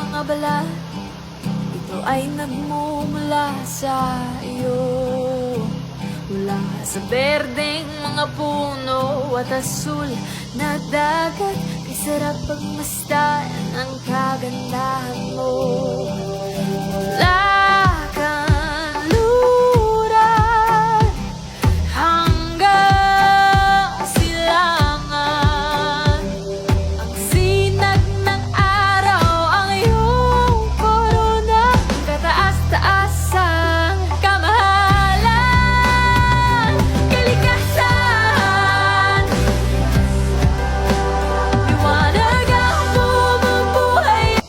mga balat, ito ay nagmumula sa iyo. Mula sa berdeng mga puno at asul na dagat, kay sarap pagmasdan ang kagandahan mo.